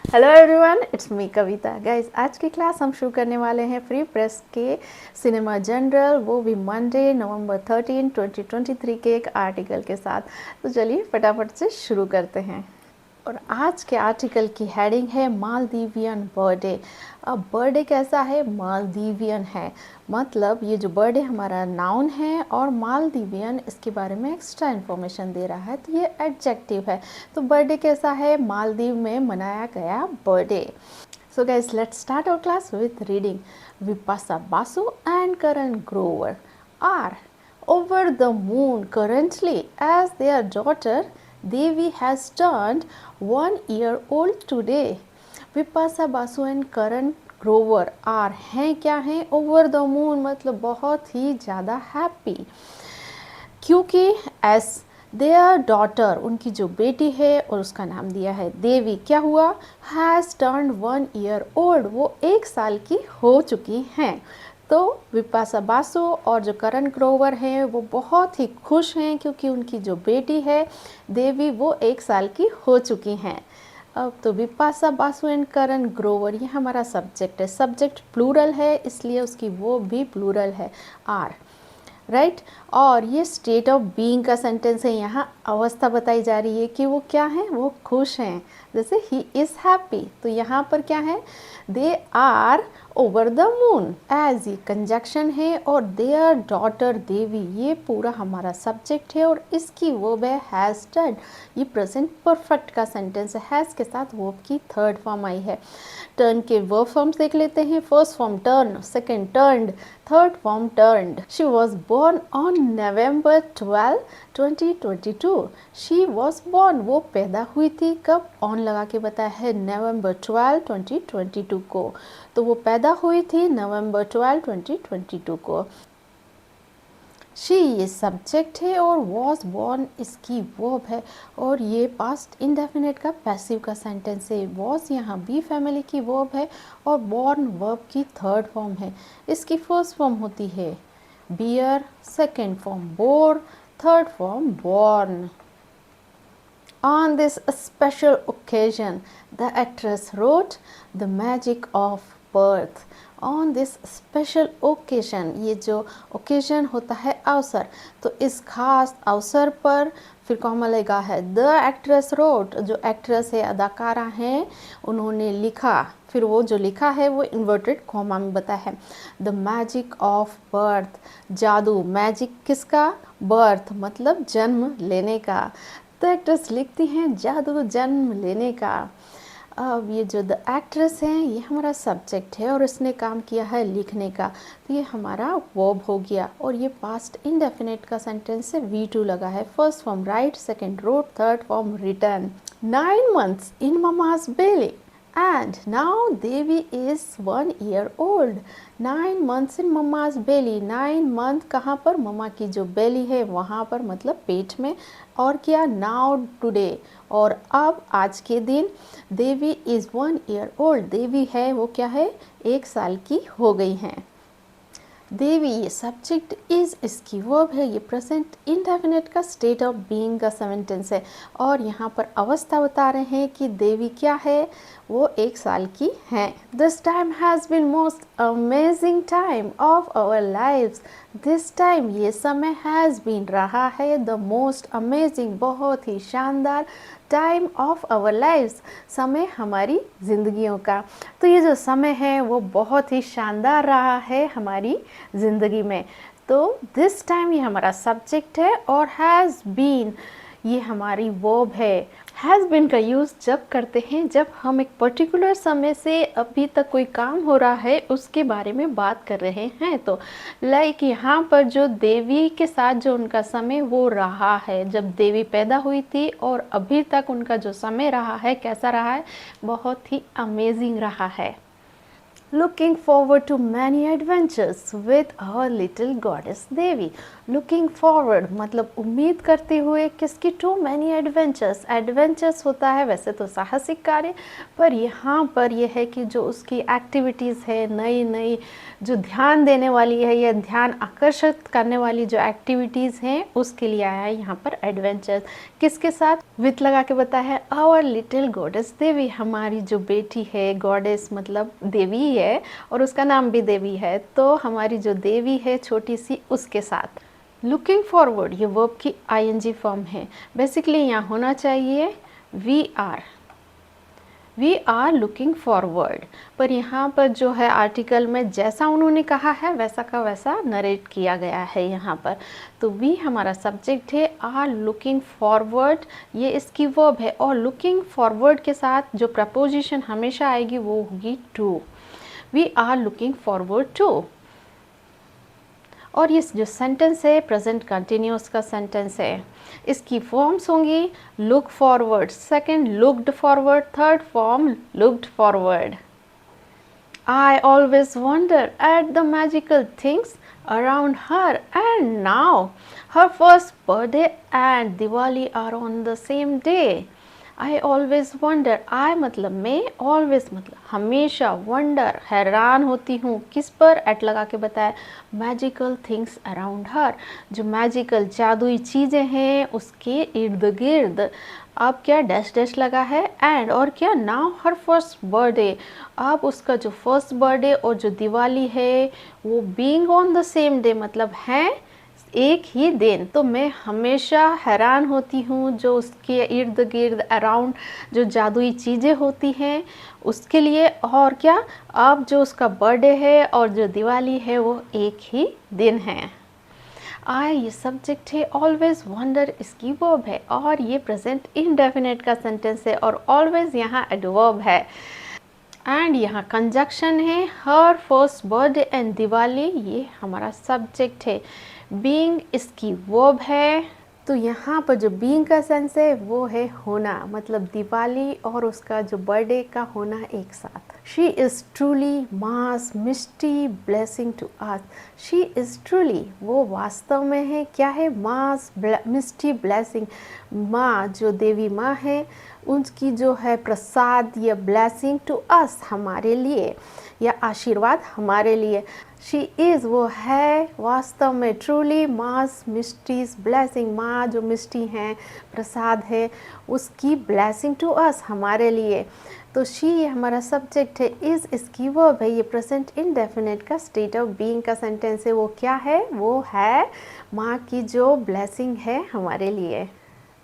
Hello everyone, it's me Kavita. Guys, आज की class हम शुरू करने वाले हैं फ्री प्रेस के सिनेमा जनरल, वो भी मंडे नवंबर 13, 2023 के एक आर्टिकल के साथ। तो चलिए फटाफट से शुरू करते हैं। और आज के आर्टिकल की हेडिंग है मालदीवियन बर्थडे। अब बर्थडे कैसा है? मालदीवियन है। मतलब ये जो बर्थडे हमारा नाउन है और मालदीवियन इसके बारे में एक्स्ट्रा इन्फॉर्मेशन दे रहा है, तो ये एडजेक्टिव है। तो बर्थडे कैसा है? मालदीव में मनाया गया birthday. So guys, let's start our class with reading. Vipasa Basu and Karan Grover are over the moon currently as their daughter Devi has turned 1 year old today. Vipasa Basu and Karan Grover are हैं क्या हैं? Over the moon मतलब बहुत ही ज़्यादा happy, क्योंकि S there daughter उनकी जो बेटी है और उसका नाम दिया है देवी, क्या हुआ? हैज़ टर्न 1 year ओल्ड, वो 1 साल की हो चुकी हैं। तो विपाशा बासु और जो करण ग्रोवर हैं वो बहुत ही खुश हैं क्योंकि उनकी जो बेटी है देवी वो 1 साल की हो चुकी हैं। अब तो विपाशा बासु एंड करण ग्रोवर, ये हमारा सब्जेक्ट है। सब्जेक्ट प्लूरल है इसलिए उसकी वो भी प्लूरल है, आर, राइट। और ये स्टेट ऑफ बीइंग का सेंटेंस है। यहाँ अवस्था बताई जा रही है कि वो क्या है? वो खुश हैं। जैसे ही इज़ हैप्पी, तो यहाँ पर क्या है? They are over the moon, as ये कंजक्शन है, और देयर डॉटर देवी ये पूरा हमारा सब्जेक्ट है और इसकी वर्ब है हैज़ टर्न। ये प्रेजेंट परफेक्ट का सेंटेंस है। हैज़ के साथ वर्ब की थर्ड फॉर्म आई है। टर्न के वर्ब फॉर्म्स देख लेते हैं। First form turn, second turned, third form turned. She was born on November 12, 2022। She was born, वो पैदा हुई थी कब? ऑन लगा के बताया है नवंबर 12, 2022 को। तो वो पैदा हुई थी नवंबर 12, 2022 को। शी ये सब्जेक्ट है और वॉज बॉर्न इसकी वर्ब है, और ये पास्ट इंडेफिनेट का पैसिव का सेंटेंस है। वॉज यहाँ बी फैमिली की वर्ब है और बॉर्न वर्ब की थर्ड फॉर्म है। इसकी फर्स्ट फॉर्म होती है bear, second form bore, third form born. On this special occasion, the actress wrote The Magic of Birth. On this special occasion, ये जो occasion होता है अवसर, तो इस खास अवसर पर फिर कॉमा लगा है। The actress wrote, जो एक्ट्रेस है, अदाकारा हैं, उन्होंने लिखा। फिर वो जो लिखा है वो इन्वर्टेड कॉमा में बताया है। द मैजिक ऑफ बर्थ, जादू, मैजिक किसका? बर्थ मतलब जन्म लेने का। तो एक्ट्रेस लिखती हैं जादू जन्म लेने का। अब ये जो द एक्ट्रेस हैं ये हमारा सब्जेक्ट है और इसने काम किया है लिखने का, तो ये हमारा वर्ब हो गया। और ये पास्ट इंडेफिनेट का सेंटेंस है, V2 लगा है। First form write, second wrote, third form written. 9 months in mama's belly and now Devi is 1 year old. 9 months in mama's belly. 9 month कहाँ पर? ममा की जो बेली है वहाँ पर, मतलब पेट में। और क्या? नाउ टुडे, और अब आज के दिन। देवी इज़ 1 year old, देवी है वो क्या है? 1 साल की हो गई हैं। देवी ये सब्जेक्ट, इज़ इसकी वर्ब है। ये प्रेजेंट इंडेफिनेट का स्टेट ऑफ बीइंग का सेंटेंस है। और यहाँ पर अवस्था बता रहे हैं कि देवी क्या है? वो 1 साल की हैं। This time has been most amazing time of our lives. This time ये समय हैज़ बीन रहा है द मोस्ट अमेजिंग बहुत ही शानदार टाइम ऑफ आवर लाइव्स समय हमारी ज़िंदगियों का। तो ये जो समय है वो बहुत ही शानदार रहा है हमारी ज़िंदगी में। तो दिस टाइम ये हमारा सब्जेक्ट है और हैज़ बीन ये हमारी वर्ब है। हैज़ बीन का यूज़ जब करते हैं जब हम एक पर्टिकुलर समय से अभी तक कोई काम हो रहा है उसके बारे में बात कर रहे हैं। तो लाइक यहाँ पर जो देवी के साथ जो उनका समय वो रहा है, जब देवी पैदा हुई थी और अभी तक उनका जो समय रहा है कैसा रहा है? बहुत ही अमेजिंग रहा है। Looking forward to many adventures with our little goddess Devi. Looking forward मतलब उम्मीद करते हुए किसकी, टू मैनी एडवेंचर्स। एडवेंचर्स होता है वैसे तो साहसिक कार्य, पर यहाँ पर यह है कि जो उसकी एक्टिविटीज़ है, नई नई जो ध्यान देने वाली है या ध्यान आकर्षित करने वाली जो एक्टिविटीज़ हैं उसके लिए आया है यहाँ पर एडवेंचर्स। किसके साथ, विथ लगा के बताया है, आवर लिटिल गॉडेस देवी, हमारी जो बेटी है, गॉडेस मतलब देवी है और उसका नाम भी देवी है, तो हमारी जो देवी है छोटी सी उसके साथ। लुकिंग फॉरवर्ड ये वर्ब की आईएनजी फॉर्म है। बेसिकली यहाँ होना चाहिए वी आर लुकिंग फॉरवर्ड, पर यहाँ पर जो है आर्टिकल में जैसा उन्होंने कहा है वैसा का वैसा नरेट किया गया है यहाँ पर। तो वी हमारा सब्जेक्ट है, आर लुकिंग फॉरवर्ड ये इसकी वर्ब है, और लुकिंग फॉरवर्ड के साथ जो प्रपोजिशन हमेशा आएगी वो होगी to. We are looking forward to. और ये जो सेंटेंस है प्रेजेंट कंटिन्यूस का सेंटेंस है। इसकी फॉर्म्स होंगी look forward, second looked forward, third form looked forward. I always wonder at the magical things around her, and now her first birthday and Diwali are on the same day. I always wonder, I मतलब मैं, always मतलब हमेशा, wonder हैरान होती हूँ, किस पर, at लगा के बताया, magical things around her, जो magical जादुई चीज़ें हैं उसके इर्द गिर्द। अब क्या डैश डैश लगा है, एंड और क्या, नाउ हर फर्स्ट बर्थडे, अब उसका जो फर्स्ट बर्थडे और जो दिवाली है वो being on the same day मतलब हैं एक ही दिन। तो मैं हमेशा हैरान होती हूँ जो उसके इर्द गिर्द अराउंड जो जादुई चीज़ें होती हैं उसके लिए, और क्या, अब जो उसका बर्थडे है और जो दिवाली है वो एक ही दिन है। आई ये सब्जेक्ट है, ऑलवेज वंडर इसकी वर्ब है, और ये प्रेजेंट इंडेफिनेट का सेंटेंस है, और ऑलवेज यहाँ एडवर्ब है। एंड यहाँ कंजक्शन है, हर फर्स्ट बर्थडे एंड दिवाली ये हमारा सब्जेक्ट है, बीइंग इसकी वर्ब है। तो यहाँ पर जो बीइंग का सेंस है वो है होना, मतलब दिवाली और उसका जो बर्थडे का होना एक साथ। She is truly most misty blessing to us. She is truly वो वास्तव में है, क्या है, मास मिस्टी ब्लेसिंग, माँ जो देवी माँ है उनकी जो है प्रसाद या ब्लेसिंग टू अस हमारे लिए, या आशीर्वाद हमारे लिए। शी इज़ वो है वास्तव में, ट्रूली मास मिस्टीज ब्लेसिंग, माँ जो मिष्टी हैं प्रसाद है उसकी ब्लेसिंग टू अस हमारे लिए। तो शी ये हमारा सब्जेक्ट है, इज़ इसकी वर्ब है, ये प्रेजेंट इंडेफिनिट का स्टेट ऑफ बीइंग का सेंटेंस है। वो क्या है, वो है माँ की जो ब्लेसिंग है हमारे लिए।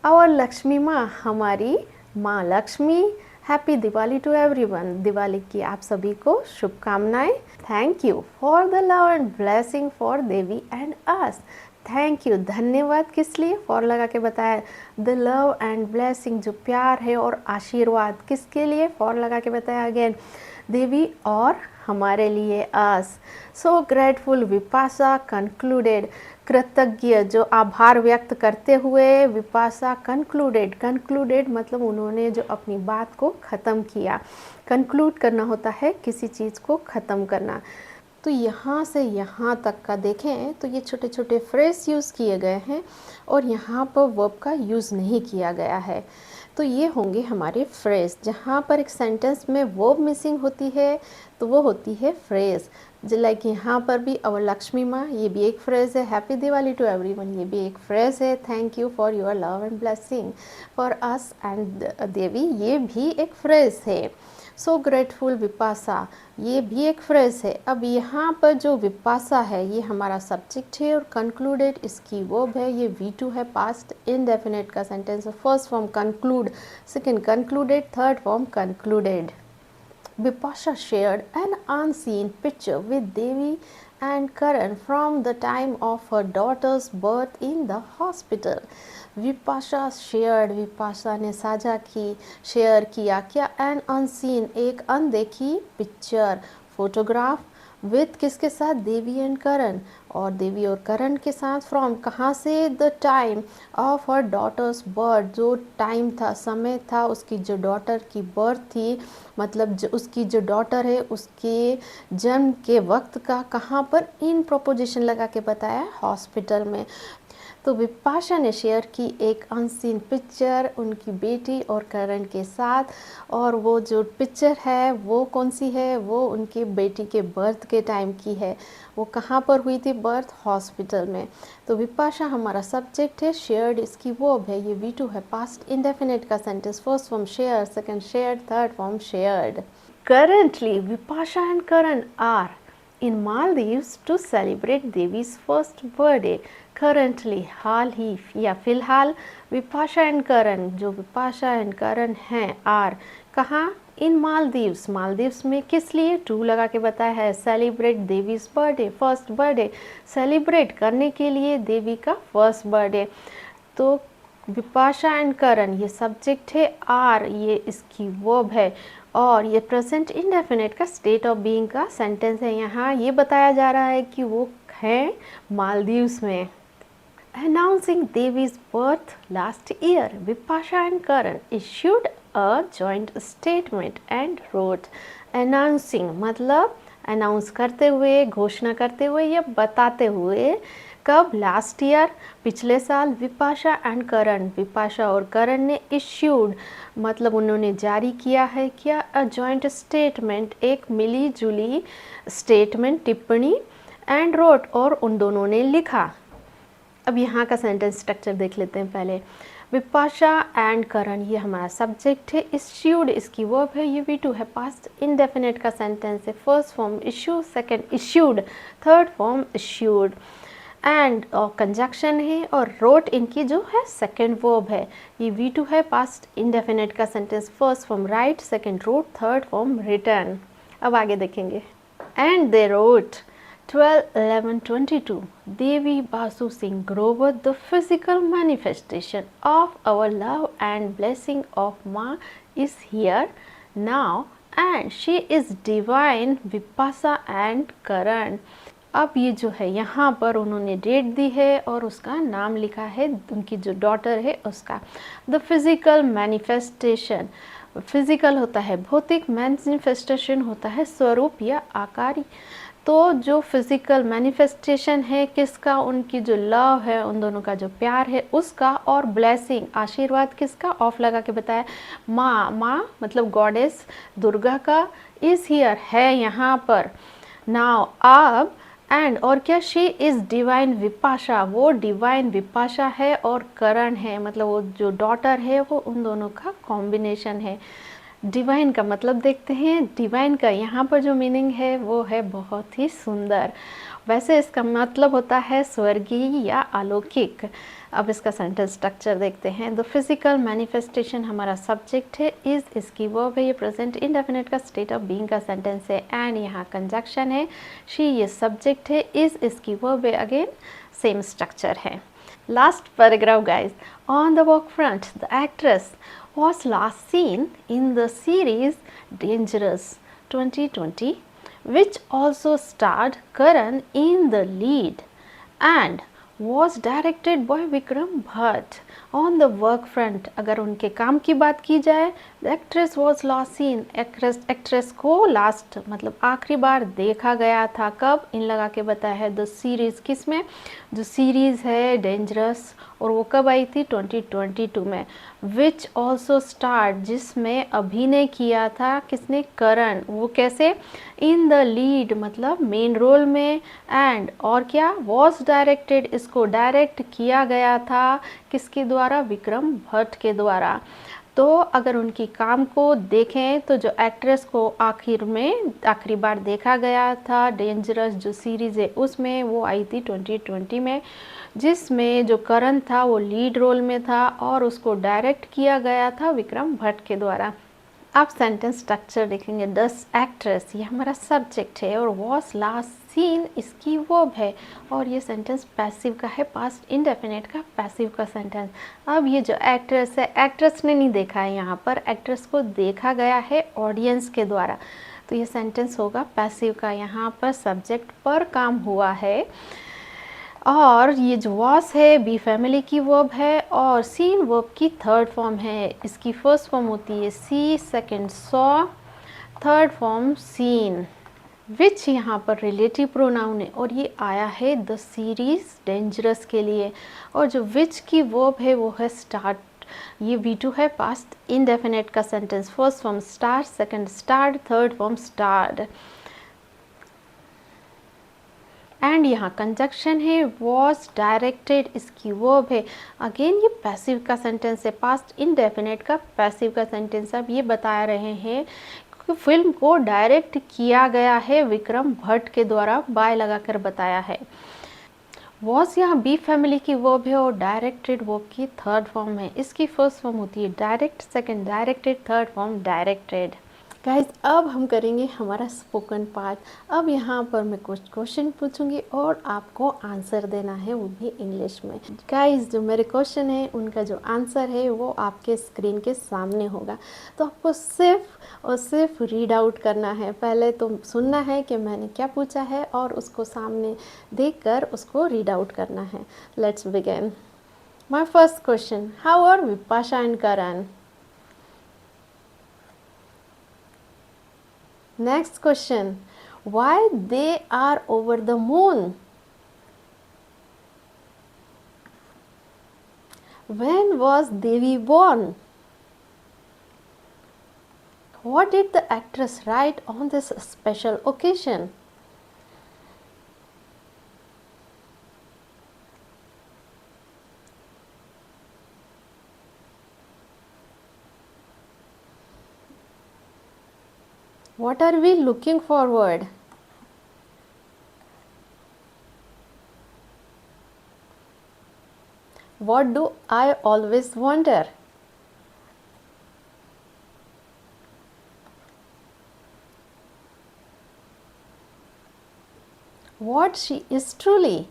और लक्ष्मी माँ हमारी माँ Lakshmi. Happy Diwali to everyone, Diwali की आप सभी को शुभकामनाएं। Thank you for the love and blessing for Devi and us. Thank you धन्यवाद किस लिए, फॉर लगा के बताया, द लव एंड ब्लेसिंग जो प्यार है और आशीर्वाद किसके लिए, फॉर लगा के बताया अगेन, देवी और हमारे लिए, अस। सो ग्रेटफुल विपाशा कंक्लूडेड, कृतज्ञ जो आभार व्यक्त करते हुए विपाशा कंक्लूडेड मतलब उन्होंने जो अपनी बात को ख़त्म किया। कंक्लूड करना होता है किसी चीज़ को ख़त्म करना। तो यहाँ से यहाँ तक का देखें तो ये छोटे छोटे फ्रेज यूज़ किए गए हैं और यहाँ पर वर्ब का यूज़ नहीं किया गया है। तो ये होंगे हमारे फ्रेज। जहाँ पर एक सेंटेंस में वर्ब मिसिंग होती है तो वो होती है फ्रेज। लाइक यहाँ पर भी अवर लक्ष्मी माँ, ये भी एक फ्रेज है। हैप्पी दिवाली टू एवरीवन, ये भी एक फ्रेज है। Thank you for your love and blessing for us and Devi, ये भी एक फ्रेज है। सो ग्रेटफुल विपाशा, ये भी एक फ्रेज है। अब यहाँ पर जो विपाशा है ये हमारा सब्जेक्ट है और कंक्लूडेड इसकी वर्ब है। ये V2 है, पास्ट इनडेफिनेट का सेंटेंस है। First form conclude, second concluded, third form concluded. Vipasha shared an unseen picture with Devi and Karan from the time of her daughter's birth in the hospital. Bipasha shared, Bipasha ने साझा की, share किया क्या, an unseen एक अनदेखी picture photograph with किसके साथ, देवी and करण, और देवी और करण के साथ फ्रॉम कहाँ से, the time of her daughter's birth, जो टाइम था, समय था उसकी जो डॉटर की बर्थ थी, मतलब उसकी जो डॉटर है उसके जन्म के वक्त का, कहाँ पर, इन प्रोपोजिशन लगा के बताया, हॉस्पिटल में। तो विपाशा ने शेयर की एक अनसीन पिक्चर उनकी बेटी और करण के साथ, और वो जो पिक्चर है वो कौन सी है, वो उनकी बेटी के बर्थ के टाइम की है। वो कहाँ पर हुई थी बर्थ, हॉस्पिटल में। तो विपाशा हमारा सब्जेक्ट है, शेयर्ड इसकी वर्ब है, ये V2 है, पास्ट इंडेफिनिट का sentence, first form share, second shared, third form shared. Currently Bipasha and Karan are in Maldives to celebrate Devi's first birthday. Currently, हाल ही या फिलहाल, विपाशा एंड करण, जो विपाशा एंड करण हैं, आर कहाँ, इन मालदीव्स। मालदीव्स में किस लिए, टू लगा के बताया है, celebrate Devi's birthday, first birthday, celebrate करने के लिए देवी का फर्स्ट बर्थडे। तो विपाशा एंड करण ये सब्जेक्ट है, आर ये इसकी वर्ब है, और ये प्रेजेंट इंडेफिनिट का स्टेट ऑफ बीइंग का सेंटेंस है। यहाँ ये बताया जा रहा है कि वो हैं मालदीव्स में। Announcing Devi's birth last year, Bipasha and Karan issued a joint statement and wrote. Announcing मतलब अनाउंस करते हुए, घोषणा करते हुए या बताते हुए, कब, लास्ट ईयर, पिछले साल, विपाशा एंड करण, विपाशा और करण ने इश्यूड मतलब उन्होंने जारी किया है क्या, अ जॉइंट स्टेटमेंट, एक मिली जुली स्टेटमेंट, टिप्पणी, एंड रोट और उन दोनों ने लिखा। अब यहाँ का सेंटेंस स्ट्रक्चर देख लेते हैं पहले। विपाशा एंड करण ये हमारा सब्जेक्ट है, इश्यूड इसकी वर्ब है, ये V2 है, पास्ट इंडेफिनिट का सेंटेंस है, first form issue, second issued, third form issued, and और कंजक्शन है, और रोट इनकी जो है सेकंड वर्ब है, ये V2 है, पास्ट इंडेफिनिट का sentence, first form write, second wrote, third form written. अब आगे देखेंगे। And they wrote 12-11-22 Devi Basu Singh Grover, the physical manifestation of our love and blessing of Ma is here now and she is divine Vipasa and Karan। अब ये जो है यहाँ पर उन्होंने डेट दी है और उसका नाम लिखा है, उनकी जो डॉटर है उसका। द फिजिकल मैनिफेस्टेशन, फिजिकल होता है भौतिक, मैनिफेस्टेशन होता है स्वरूप या आकार। तो जो फिजिकल मैनिफेस्टेशन है किसका, उनकी जो लव है, उन दोनों का जो प्यार है उसका, और ब्लेसिंग आशीर्वाद किसका, ऑफ लगा के बताया, माँ, माँ मतलब गॉडेस दुर्गा का, इज हियर है यहाँ पर, नाउ अब, एंड और क्या, शी इज़ डिवाइन विपाशा, वो डिवाइन विपाशा है, और करण है मतलब वो जो डॉटर है वो उन दोनों का कॉम्बिनेशन है। डिवाइन का मतलब देखते हैं, डिवाइन का यहाँ पर जो मीनिंग है वो है बहुत ही सुंदर, वैसे इसका मतलब होता है स्वर्गीय या अलौकिक। अब इसका सेंटेंस स्ट्रक्चर देखते हैं। द फिजिकल मैनिफेस्टेशन हमारा सब्जेक्ट है, इज इसकी वर्ब है, ये प्रेजेंट इंडेफिनिट का स्टेट ऑफ बीइंग का सेंटेंस है, एंड यहाँ कंजक्शन है, शी ये सब्जेक्ट है, इज इसकी वर्ब है, अगेन सेम स्ट्रक्चर है। Last paragraph guys, on the work front the actress was last seen in the series Dangerous 2020 which also starred Karan in the lead and was directed by Vikram Bhatt। On the work front अगर उनके काम की बात की जाए, the actress was last seen, actress को last मतलब आखिरी बार देखा गया था, कब, इन लगा के बताया है, द सीरीज़ किस में, जो सीरीज़ है डेंजरस, और वो कब आई थी 2022 में, विच ऑल्सो स्टार्ट जिसमें अभिनय किया था किसने, करण, वो कैसे, इन द लीड मतलब मेन रोल में, एंड और क्या, वॉज डायरेक्टेड इसको डायरेक्ट किया गया था किसके द्वारा, विक्रम भट्ट के द्वारा। तो अगर उनकी काम को देखें तो जो एक्ट्रेस को आखिरी बार देखा गया था डेंजरस जो सीरीज़ है उसमें, वो आई थी 2020 में, जिसमें जो करण था वो लीड रोल में था और उसको डायरेक्ट किया गया था विक्रम भट्ट के द्वारा। आप सेंटेंस स्ट्रक्चर देखेंगे, दस एक्ट्रेस ये हमारा सब्जेक्ट है, और वॉज लास्ट सीन इसकी वर्ब है, और ये सेंटेंस पैसिव का है, पास्ट इंडेफिनिट का पैसिव का सेंटेंस। अब ये जो एक्ट्रेस है, एक्ट्रेस ने नहीं देखा है यहाँ पर, एक्ट्रेस को देखा गया है ऑडियंस के द्वारा, तो ये सेंटेंस होगा पैसिव का। यहाँ पर सब्जेक्ट पर काम हुआ है और ये जो वॉस है बी फैमिली की वर्ब है और सीन वर्ब की थर्ड फॉर्म है। इसकी फर्स्ट फॉर्म होती है see, second saw, third form seen. Which यहाँ पर रिलेटिव प्रोनाउन है और ये आया है द सीरीज डेंजरस के लिए। और जो विच की वर्ब है वो है स्टार्ट। ये V2 है पास्ट इंडेफिनेट का sentence. First form start, second start, third form start. And यहाँ कंजक्शन है वॉज डायरेक्टेड, इसकी वर्ब है। अगेन ये पैसिव का सेंटेंस है, पास्ट इनडेफिनेट का पैसिव का सेंटेंस। अब ये बता रहे हैं कि फिल्म को डायरेक्ट किया गया है विक्रम भट्ट के द्वारा, बाय लगाकर बताया है। वॉज यहाँ बी फैमिली की वर्ब है और डायरेक्टेड वर्ब की थर्ड फॉर्म है। इसकी फर्स्ट फॉर्म होती है direct, second directed, third form directed. Guys अब हम करेंगे हमारा स्पोकन पार्ट। अब यहाँ पर मैं कुछ क्वेश्चन पूछूंगी और आपको आंसर देना है, वो भी इंग्लिश में। गाइज जो मेरे क्वेश्चन है उनका जो आंसर है वो आपके स्क्रीन के सामने होगा, तो आपको सिर्फ और सिर्फ रीड आउट करना है। पहले तो सुनना है कि मैंने क्या पूछा है और उसको सामने देखकर उसको रीड आउट करना है। Let's begin. My first question, how are Bipasha and Karan? Next question, why they are over the moon? When was Devi born? What did the actress write on this special occasion? What are we looking forward? What do I always wonder? What she is truly?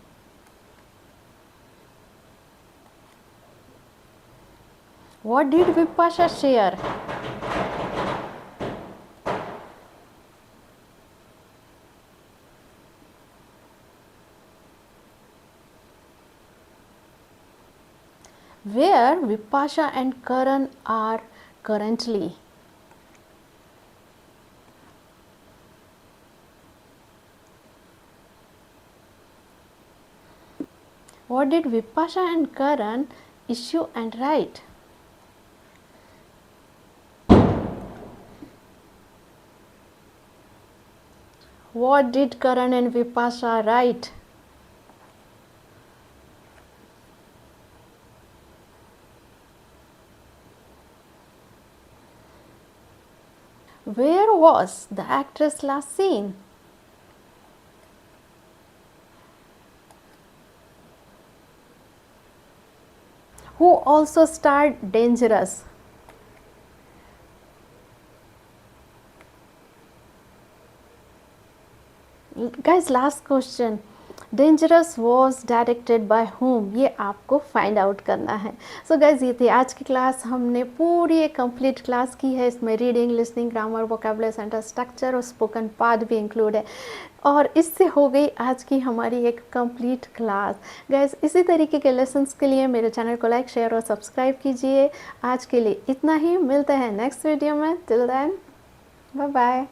What did Vipasha share? Where Vipasha and Karan are currently? What did Vipasha and Karan issue and write? What did Karan and Vipasha write? Where was the actress last seen? Who also starred Dangerous? Guys, last question. Dangerous was directed by home, ये आपको find out करना है। So guys ये थी आज की class. हमने पूरी एक कंप्लीट क्लास की है। इसमें reading, listening, grammar, vocabulary, sentence structure और स्पोकन पार्ट भी इंक्लूड है। और इससे हो गई आज की हमारी एक कंप्लीट क्लास। गाइज इसी तरीके के लेसन्स के लिए मेरे चैनल को लाइक, शेयर और सब्सक्राइब कीजिए। आज के लिए इतना ही, मिलते हैं नेक्स्ट वीडियो में। Till then bye bye.